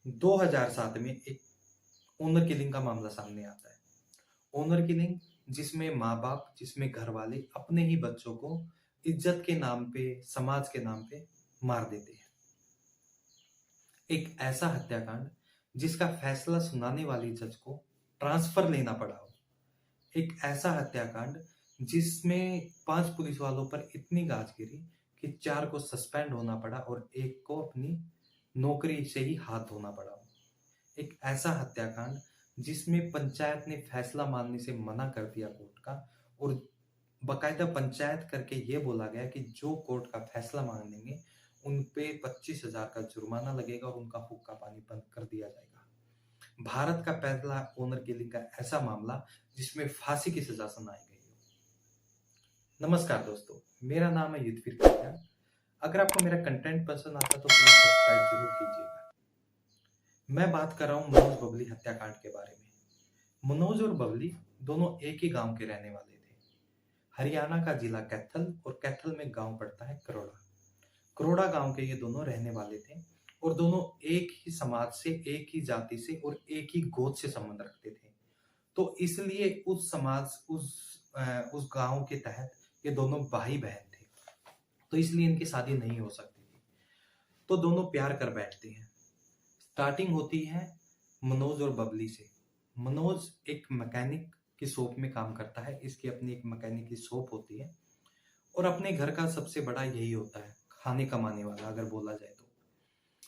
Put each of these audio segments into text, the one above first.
2007 में एक owner killing का मामला सामने आता है। ओनर किलिंग जिसमें माँ-बाप, जिसमें घरवाले अपने ही बच्चों को इज्जत के नाम पे, समाज के नाम पे मार देते हैं। एक ऐसा हत्याकांड जिसका फैसला सुनाने वाली जज को ट्रांसफर लेना पड़ा हो। एक ऐसा हत्याकांड जिसमें 5 पुलिस वालों पर इतनी गाज गिरी कि 4 को सस्पेंड होना पड़ा और 1 को अपनी नौकरी से ही हाथ धोना पड़ा। एक ऐसा हत्याकांड जिसमें पंचायत ने फैसला मानने से मना कर दिया कोर्ट का, और बकायदा पंचायत करके ये बोला गया कि जो कोर्ट का फैसला मानेंगे उन पे 25,000 का जुर्माना लगेगा और उनका हुक्का पानी बंद कर दिया जाएगा। भारत का पहला ओनर किलिंग का ऐसा मामला जिसमें फांसी की सजा सुनाई गई हो। नमस्कार दोस्तों, मेरा नाम है युद्धवीर खटिया। अगर आपको मेरा कंटेंट पसंद आता तो प्लीज सब्सक्राइब जरूर कीजिएगा। मैं बात कर रहा हूँ मनोज बबली हत्याकांड के बारे में। मनोज और बबली दोनों एक ही गांव के रहने वाले थे। हरियाणा का जिला कैथल, और कैथल में गांव पड़ता है करोड़ा। करोड़ा गांव के ये दोनों रहने वाले थे और दोनों एक ही समाज से, एक ही जाति से और एक ही गोद से संबंध रखते थे। तो इसलिए उस गांव के तहत ये दोनों भाई बहन थे, तो इसलिए इनकी शादी नहीं हो सकती थी। तो दोनों प्यार कर बैठते हैं। स्टार्टिंग होती है मनोज और बबली से। मनोज एक मैकेनिक की शॉप में काम करता है। इसकी अपनी एक मैकेनिक की शॉप होती है और अपने घर का सबसे बड़ा यही होता है, खाने कमाने वाला अगर बोला जाए तो।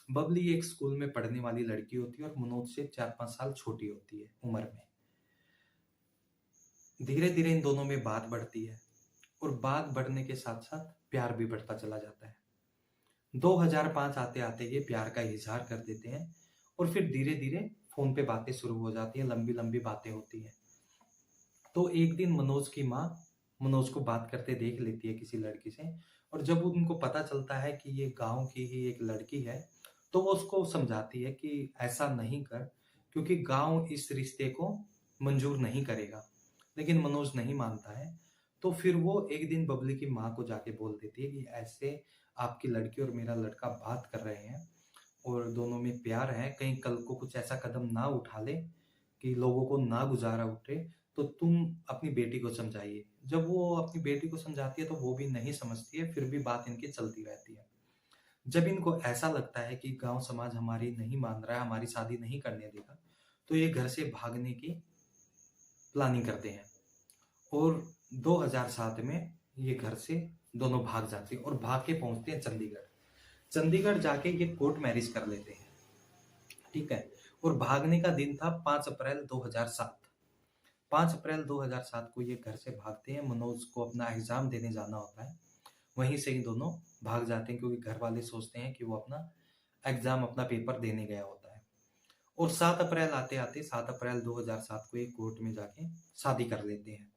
बबली एक स्कूल में पढ़ने वाली लड़की होती है और मनोज से 4-5 साल छोटी होती है उम्र में। धीरे धीरे इन दोनों में बात बढ़ती है और बात बढ़ने के साथ साथ प्यार भी बढ़ता चला जाता है। 2005 आते आते ये प्यार का इजहार कर देते हैं और फिर धीरे धीरे फोन पे बातें शुरू हो जाती हैं, लंबी लंबी बातें होती हैं। तो एक दिन मनोज की माँ मनोज को बात करते देख लेती है किसी लड़की से, और जब उनको पता चलता है कि ये गांव की ही एक लड़की है तो वो उसको समझाती है कि ऐसा नहीं कर, क्योंकि गांव इस रिश्ते को मंजूर नहीं करेगा। लेकिन मनोज नहीं मानता है। तो फिर वो एक दिन बबली की माँ को जाके बोल देती है कि ऐसे आपकी लड़की और मेरा लड़का बात कर रहे हैं और दोनों में प्यार है, कहीं कल को कुछ ऐसा कदम ना उठा ले कि लोगों को ना गुजारा उठे, तो तुम अपनी बेटी को समझाइए। जब वो अपनी बेटी को समझाती है तो वो भी नहीं समझती है, फिर भी बात इनकी चलती रहती है। जब इनको ऐसा लगता है कि गांव समाज हमारी नहीं मान रहा है, हमारी शादी नहीं करने देगा, तो ये घर से भागने की प्लानिंग करते हैं और 2007 में ये घर से दोनों भाग जाते हैं और भाग के पहुंचते हैं चंडीगढ़। चंडीगढ़ जाके ये कोर्ट मैरिज कर लेते हैं, ठीक है। और भागने का दिन था 5 अप्रैल 2007। 5 अप्रैल 2007 को ये घर से भागते हैं। मनोज को अपना एग्जाम देने जाना होता है, वहीं से ही दोनों भाग जाते हैं क्योंकि घर वाले सोचते हैं कि वो अपना एग्जाम, अपना पेपर देने गया होता है। और 7 अप्रैल आते आते 7 अप्रैल 2007 को एक कोर्ट में जाके शादी कर लेते हैं।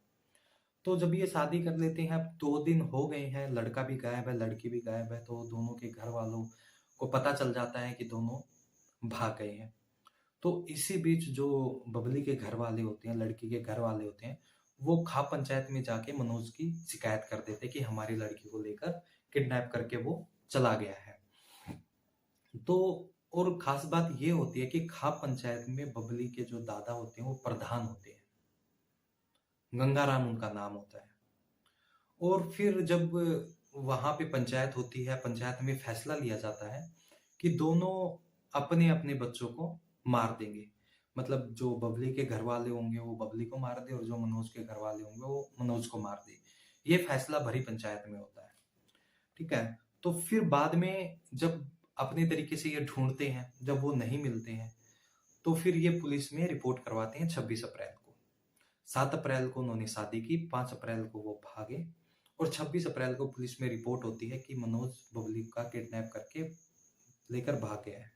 तो जब ये शादी कर लेते हैं, अब 2 दिन हो गए हैं, लड़का भी गायब है, लड़की भी गायब है, तो दोनों के घर वालों को पता चल जाता है कि दोनों भाग गए हैं। तो इसी बीच जो बबली के घर वाले होते हैं, लड़की के घर वाले होते हैं, वो खाप पंचायत में जाके मनोज की शिकायत कर देते कि हमारी लड़की को लेकर किडनैप करके वो चला गया है। तो और खास बात ये होती है कि खाप पंचायत में बबली के जो दादा होते हैं वो प्रधान होते हैं, गंगाराम उनका नाम होता है। और फिर जब वहां पे पंचायत होती है, पंचायत में फैसला लिया जाता है कि दोनों अपने अपने बच्चों को मार देंगे। मतलब जो बबली के घर वाले होंगे वो बबली को मार दे और जो मनोज के घर वाले होंगे वो मनोज को मार दे। ये फैसला भरी पंचायत में होता है, ठीक है। तो फिर बाद में जब अपने तरीके से ये ढूंढते हैं, जब वो नहीं मिलते हैं, तो फिर ये पुलिस में रिपोर्ट करवाते हैं 26 अप्रैल को। 7 अप्रैल को उन्होंने शादी की, 5 अप्रैल को वो भागे और 26 अप्रैल को पुलिस में रिपोर्ट होती है कि मनोज बबली का किडनैप करके लेकर भाग गया है।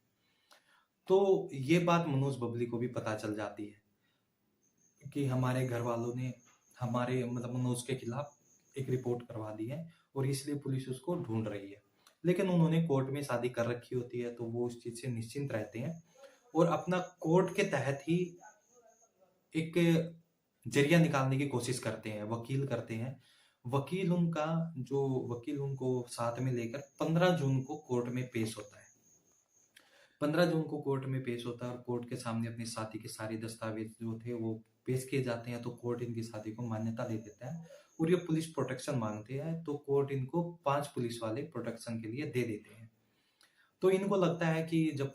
तो ये बात मनोज बबली को भी पता चल जाती है कि हमारे घर वालों ने हमारे मतलब मनोज के खिलाफ एक रिपोर्ट करवा दी है और इसलिए पुलिस उसको ढूंढ रही है। लेकिन उन्होंने कोर्ट में शादी कर रखी होती है तो वो उस चीज से निश्चिंत रहते हैं और अपना कोर्ट के तहत ही एक जरिया निकालने की कोशिश करते हैं, वकील करते हैं। वकील उनको साथ में लेकर 15 जून को कोर्ट में पेश होता है। 15 जून को कोर्ट में पेश होता है और कोर्ट के सामने अपनी शादी के सारे दस्तावेज जो थे वो पेश किए जाते हैं, तो कोर्ट इनकी शादी को मान्यता दे देता है। और ये पुलिस प्रोटेक्शन मांगते हैं, तो कोर्ट इनको 5 पुलिस वाले प्रोटेक्शन के लिए दे देते हैं। तो इनको लगता है कि जब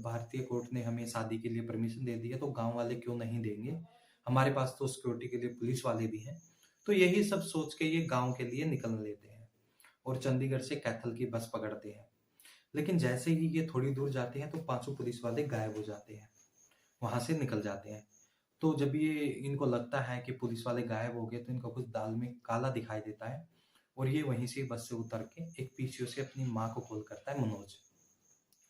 भारतीय कोर्ट ने हमें शादी के लिए परमिशन दे दी है, तो गाँव वाले क्यों नहीं देंगे? हमारे पास तो सिक्योरिटी के लिए पुलिस वाले भी हैं। तो यही सब सोच के ये गाँव के लिए निकल लेते हैं और चंडीगढ़ से कैथल की बस पकड़ते हैं। लेकिन जैसे ही ये थोड़ी दूर जाते हैं, तो पाँचों पुलिस वाले गायब हो जाते हैं, वहाँ से निकल जाते हैं। तो जब ये इनको लगता है कि पुलिस वाले गायब हो गए, तो इनको कुछ दाल में काला दिखाई देता है और ये वहीं से बस से उतर के एक पीसीओ से अपनी माँ को कॉल करता है, मनोज।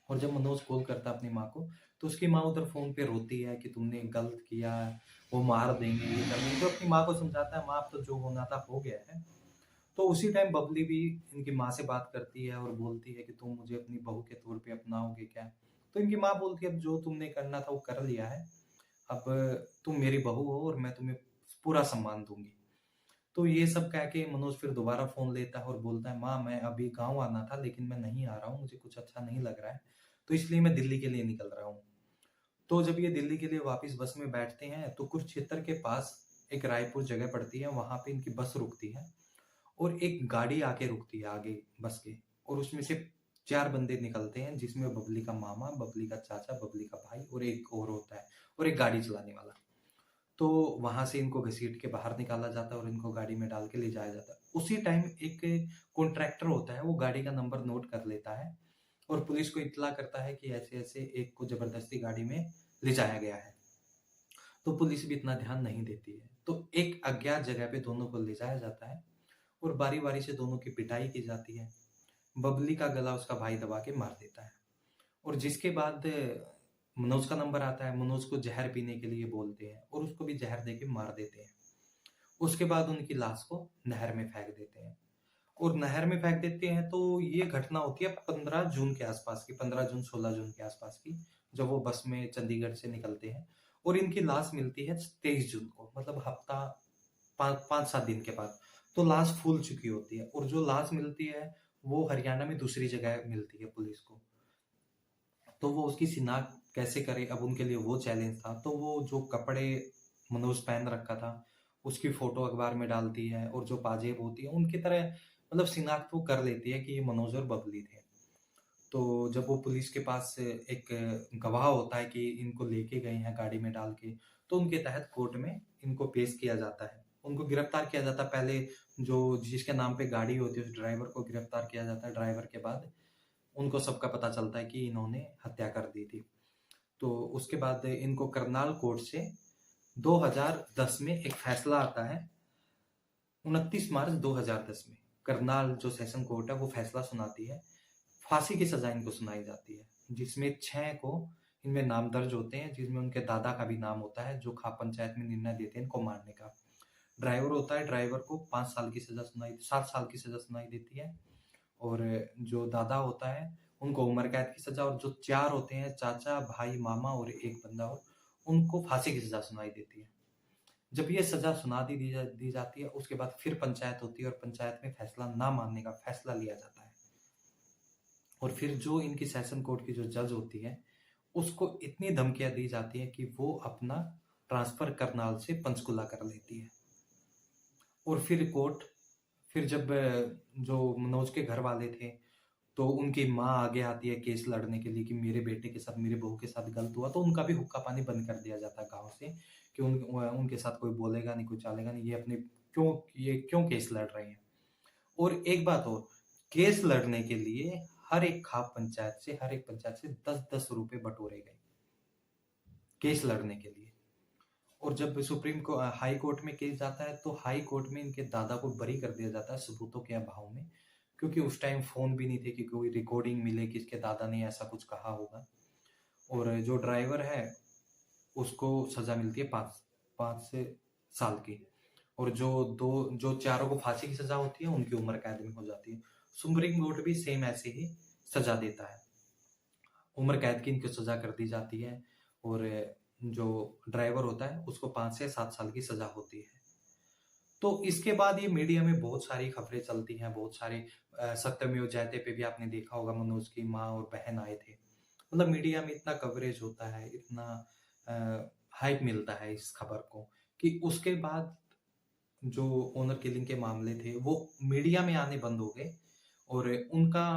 और जब मनोज कॉल करता है अपनी माँ को, तो उसकी माँ उधर फ़ोन पे रोती है कि तुमने गलत किया, वो मार देंगे, ये कर देंगे। तो अपनी माँ को समझाता है, माँ अब तो जो होना था हो गया है। तो उसी टाइम बबली भी इनकी माँ से बात करती है और बोलती है कि तुम मुझे अपनी बहू के तौर पे अपनाओगे क्या? तो इनकी माँ बोलती है, अब जो तुमने करना था वो कर लिया है। अब तुम मेरी बहू हो और मैं तुम्हें पूरा सम्मान दूँगी। तो ये सब कह के मनोज फिर दोबारा फ़ोन लेता है और बोलता है, माँ मैं अभी गाँव आना था लेकिन मैं नहीं आ रहा हूँ, मुझे कुछ अच्छा नहीं लग रहा है, तो इसलिए मैं दिल्ली के लिए निकल रहा हूँ। तो जब ये दिल्ली के लिए वापस बस में बैठते हैं, तो कुरुक्षेत्र के पास एक रायपुर जगह पड़ती है, वहाँ पे इनकी बस रुकती है और एक गाड़ी आके रुकती है आगे बस के, और उसमें से 4 बंदे निकलते हैं, जिसमें बबली का मामा, बबली का चाचा, बबली का भाई और एक और होता है और एक गाड़ी चलाने वाला। तो वहां से इनको घसीट के बाहर निकाला जाता है और इनको गाड़ी में डाल के ले जाया जाता है। उसी टाइम एक कॉन्ट्रैक्टर होता है, वो गाड़ी का नंबर नोट कर लेता है और पुलिस को इत्तला करता है कि ऐसे ऐसे एक को जबरदस्ती गाड़ी में ले जाया गया है। तो पुलिस भी इतना ध्यान नहीं देती है। तो एक अज्ञात जगह पे दोनों को ले जाया जाता है और बारी बारी से दोनों की पिटाई की जाती है। बबली का गला उसका भाई दबा के मार देता है और जिसके बाद मनोज का नंबर आता है। मनोज को जहर पीने के लिए बोलते हैं और उसको भी जहर देके मार देते हैं। उसके बाद उनकी लाश को नहर में फेंक देते हैं और नहर में फेंक देते हैं। तो ये घटना होती है 15 जून के आसपास की, 15 जून 16 जून के आसपास की, जब वो बस में चंडीगढ़ से निकलते हैं और इनकी लाश मिलती है 23 जून को, मतलब हफ्ता 5-7 दिन के बाद। तो लाश फूल चुकी होती है और जो लाश मिलती है वो हरियाणा में दूसरी जगह मिलती है पुलिस को। तो वो उसकी शिनाख्त कैसे करे, अब उनके लिए वो चैलेंज था। तो वो जो कपड़े मनोज पहन रखा था उसकी फोटो अखबार में डालती है और जो पाजेब होती है उनकी तरह, मतलब शिनाख्त वो कर लेती है कि ये मनोज और बबली थे। तो जब वो पुलिस के पास एक गवाह होता है कि इनको लेके गए हैं गाड़ी में डाल के, तो उनके तहत कोर्ट में इनको पेश किया जाता है। उनको गिरफ्तार किया जाता है। पहले जो जिसके नाम पे गाड़ी होती है उस ड्राइवर को गिरफ्तार किया जाता है। ड्राइवर के बाद उनको सबका पता चलता है कि इन्होंने हत्या कर दी थी। तो उसके बाद इनको करनाल कोर्ट से 2010 में एक फैसला आता है। 29 मार्च 2010 में करनाल जो सेशन कोर्ट है वो फैसला सुनाती है। फांसी की सजा इनको सुनाई जाती है, जिसमें 6 को इनमें नाम दर्ज होते हैं, जिसमें उनके दादा का भी नाम होता है जो खाप पंचायत में निर्णय देते हैं इनको मारने का। ड्राइवर होता है, ड्राइवर को 5 साल की सजा सुनाई 7 साल की सजा सुनाई देती है। और जो दादा होता है उनको उम्र कैद की सजा, और जो 4 होते हैं चाचा, भाई, मामा और एक बंदा और, उनको फांसी की सजा सुनाई देती है। जब ये सजा सुना दी जाती है, उसके बाद फिर पंचायत होती है और पंचायत में फैसला ना मानने का फैसला लिया जाता है। और फिर जो इनकी सेशन कोर्ट की जो जज होती है उसको इतनी धमकियां दी जाती है कि वो अपना ट्रांसफर करनाल से पंचकुला कर लेती है। और फिर जब जो मनोज के घर वाले थे, तो उनकी माँ आगे आती है केस लड़ने के लिए कि मेरे बेटे के साथ, मेरे बहू के साथ गलत हुआ, तो उनका भी हुक्का पानी बंद कर दिया जाता है गाँव से कि उनके साथ कोई बोलेगा नहीं, कोई चालेगा नहीं, ये क्यों केस लड़ रहे हैं। और एक बात और, केस लड़ने के लिए हर एक पंचायत से 10-10 रुपए बटोरे गए केस लड़ने के लिए। और जब हाई कोर्ट में केस जाता है, तो हाई कोर्ट में इनके दादा को बरी कर दिया जाता है सबूतों के अभाव में, क्योंकि उस टाइम फोन भी नहीं थे कि कोई रिकॉर्डिंग मिले कि इसके दादा ने ऐसा कुछ कहा होगा। और जो ड्राइवर है उसको सजा मिलती है 5 साल की। और जो चारों को फांसी की सजा होती है उनकी उम्र कैद में हो जाती है। सुप्रीम कोर्ट भी सेम ऐसे ही सजा देता है, उम्र कैद की इनको सजा कर दी जाती है। और जो ड्राइवर होता है उसको 5 से 7 साल की सजा होती है। तो इसके बाद ये मीडिया में बहुत सारी खबरें चलती हैं, बहुत सारे सत्यमेव जयते पे भी आपने देखा होगा, मनोज की माँ और बहन आए थे। मतलब मीडिया में इतना कवरेज होता है, इतना हाइप मिलता है इस खबर को, कि उसके बाद जो ओनर किलिंग के मामले थे वो मीडिया में आने बंद हो गए और उनका